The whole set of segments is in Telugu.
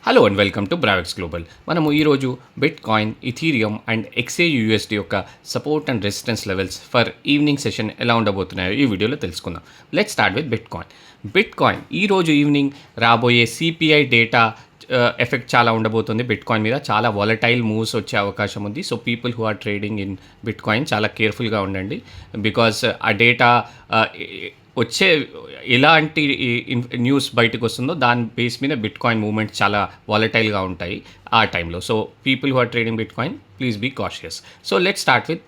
Hello and welcome to Bravex global. మనము ఈరోజు bitcoin, Ethereum and XAUUSD యొక్క support and resistance levels for evening session ఎలా ఉండబోతున్నాయో ఈ వీడియోలో తెలుసుకుందాం. Let's start with bitcoin. Bitcoin ఈరోజు ఈవినింగ్ రాబోయే CPI డేటా ఎఫెక్ట్ చాలా ఉండబోతుంది బిట్ కాయిన్ మీద. చాలా వాలటైల్ మూవ్స్ వచ్చే అవకాశం ఉంది. So people who are trading in bitcoin చాలా కేర్ఫుల్గా ఉండండి. బికాస్ ఆ డేటా వచ్చే ఎలాంటి న్యూస్ బయటకు వస్తుందో దాని బేస్ మీద బిట్ కాయిన్ మూవ్మెంట్ చాలా వాలటైల్గా ఉంటాయి ఆ టైంలో. So people who are trading bitcoin please be cautious. So let start with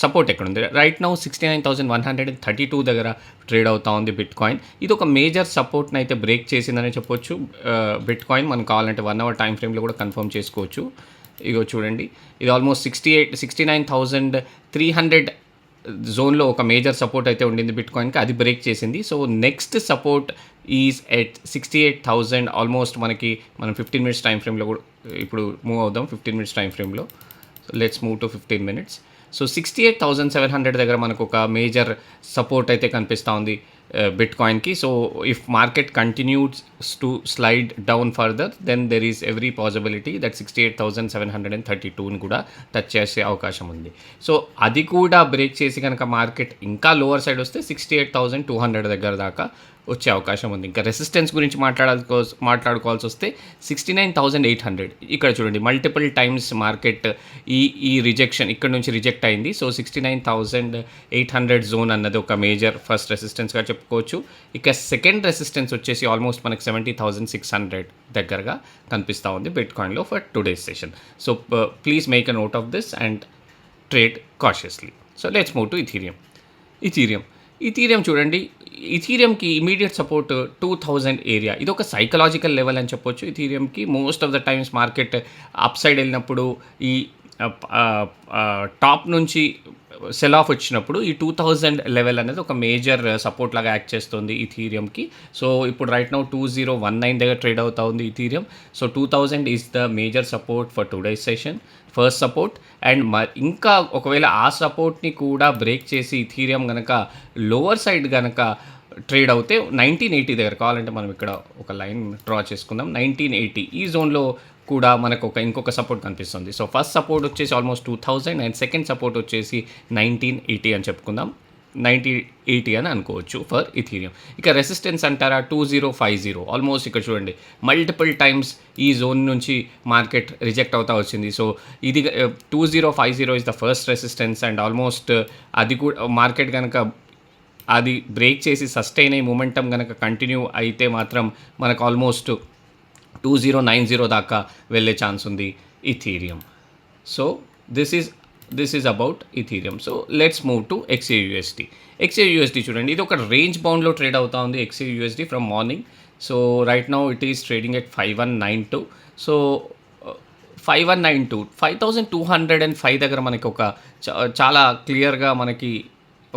support ఎక్కడ ఉంది రైట్ నౌ 69,132 దగ్గర ట్రేడ్ అవుతా ఉంది బిట్ కాయిన్. ఇది ఒక మేజర్ సపోర్ట్ని అయితే బ్రేక్ చేసిందని చెప్పొచ్చు బిట్ కాయిన్. మనం కావాలంటే 1 hour టైం ఫ్రేమ్లో కూడా కన్ఫర్మ్ చేసుకోవచ్చు. ఇగో చూడండి, ఇది ఆల్మోస్ట్ 69,300 జోన్లో ఒక మేజర్ సపోర్ట్ అయితే ఉండింది బిట్ కాయిన్కి, అది బ్రేక్ చేసింది. So next support is at 68,000. Almost మనం 15 minutes టైం ఫ్రేమ్లో కూడా ఇప్పుడు మూవ్ అవుదాం. 15 minutes టైం ఫ్రేమ్లో let's move to 15 minutes. So 68,700 దగ్గర మనకు ఒక మేజర్ సపోర్ట్ అయితే కనిపిస్తూ ఉంది బిట్ కాయిన్కి. So if market continues to slide down further then there is every possibility that 68,732ని కూడా టచ్ చేసే అవకాశం ఉంది. సో అది కూడా బ్రేక్ చేసి కనుక మార్కెట్ ఇంకా లోవర్ సైడ్ వస్తే 68,200 దగ్గర దాకా వచ్చే అవకాశం ఉంది. ఇంకా రెసిస్టెన్స్ గురించి మాట్లాడుకోవాల్సి వస్తే 69,800. ఇక్కడ చూడండి, మల్టిపుల్ టైమ్స్ మార్కెట్ ఈ రిజెక్షన్ ఇక్కడ నుంచి రిజెక్ట్ అయింది. సో 69,800 జోన్ అన్నది ఒక మేజర్ ఫస్ట్ రెసిస్టెన్స్గా చెప్పుకోవచ్చు. ఇక సెకండ్ రెసిస్టెన్స్ వచ్చేసి ఆల్మోస్ట్ మనకి 70,600 దగ్గరగా కనిపిస్తూ ఉంది బిట్ కాయిన్లో for today's session. So please make a note of this and trade cautiously. So let's move to Ethereum చూడండి, ఇథీరియంకి ఇమీడియట్ సపోర్ట్ 2,000 ఏరియా. ఇది ఒక సైకలాజికల్ లెవెల్ అని చెప్పొచ్చు ఇథీరియంకి. Most of the times market upside వెళ్ళినప్పుడు ఈ టాప్ నుంచి సెల్ ఆఫ్ వచ్చినప్పుడు ఈ 2,000 లెవెల్ అనేది ఒక మేజర్ సపోర్ట్ లాగా యాక్ట్ చేస్తుంది ఇథీరియంకి. సో ఇప్పుడు రైట్ నౌ 2019 దగ్గర ట్రేడ్ అవుతా ఉంది Ethereum. So 2,000 is the major support for today's session, first support. And ఇంకా ఒకవేళ ఆ సపోర్ట్ని కూడా బ్రేక్ చేసి ఇథీరియం కనుక లోవర్ సైడ్ కనుక ట్రేడ్ అవుతే 1980 దగ్గర, కావాలంటే మనం ఇక్కడ ఒక లైన్ డ్రా చేసుకుందాం. 1980 ఈ జోన్లో కూడా మనకు ఇంకొక సపోర్ట్ కనిపిస్తుంది. సో ఫస్ట్ సపోర్ట్ వచ్చేసి ఆల్మోస్ట్ 2,000 అండ్ సెకండ్ సపోర్ట్ వచ్చేసి 1980 అని చెప్పుకుందాం. 1980 అని అనుకోవచ్చు ఫర్ ఇథీరియం. ఇక రెసిస్టెన్స్ అంటారా 2050. ఆల్మోస్ట్ ఇక్కడ చూడండి, మల్టిపుల్ టైమ్స్ ఈ జోన్ నుంచి మార్కెట్ రిజెక్ట్ అవుతా వచ్చింది. సో ఇది 2050 is the first resistance. And almost అది కూడా మార్కెట్ కనుక అది బ్రేక్ చేసి సస్టైన్ అయ్యి మూమెంటం కనుక కంటిన్యూ అయితే మాత్రం మనకు ఆల్మోస్ట్ 2090 దాకా వెళ్ళే ఛాన్స్ ఉంది Ethereum. So this is about Ethereum. So let's move to XAUUSD చూడండి, ఇది ఒక రేంజ్ బౌండ్లో ట్రేడ్ అవుతా ఉంది XAUUSD from morning. So right now it is trading at 5192. So 5192 5,205 దగ్గర మనకి ఒక చాలా క్లియర్గా మనకి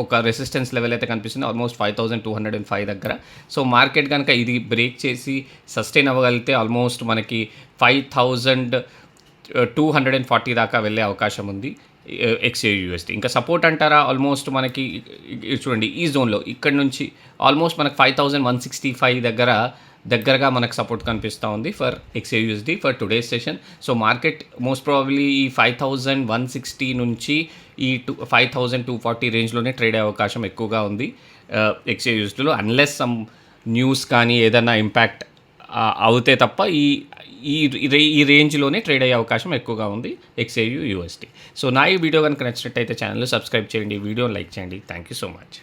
ఒక రెసిస్టెన్స్ లెవెల్ అయితే కనిపిస్తుంది ఆల్మోస్ట్ 5,205 దగ్గర. సో మార్కెట్ కనుక ఇది బ్రేక్ చేసి సస్టైన్ అవ్వగలిగితే ఆల్మోస్ట్ మనకి 5,240 దాకా వెళ్ళే అవకాశం ఉంది XAUUSD. ఇంకా సపోర్ట్ అంటారా, ఆల్మోస్ట్ మనకి చూడండి ఈ జోన్లో ఇక్కడ నుంచి ఆల్మోస్ట్ మనకు 5,165 దగ్గరగా మనకు సపోర్ట్ కనిపిస్తూ ఉంది for XAUUSD for today's session. So market most probably ఈ 5,160 నుంచి ఈ 5,240 రేంజ్లోనే ట్రేడ్ అయ్యే అవకాశం ఎక్కువగా ఉంది XAUUSDలో, అన్లెస్ సమ్ న్యూస్ కానీ ఏదైనా ఇంపాక్ట్ అవుతే తప్ప ఈ రేంజ్లోనే ట్రేడ్ అయ్యే అవకాశం ఎక్కువగా ఉంది XAUUSD. సో నా ఈ వీడియో కనుక నచ్చినట్టయితే ఛానల్ సబ్స్క్రైబ్ చేయండి, వీడియోని లైక్ చేయండి. Thank you so much.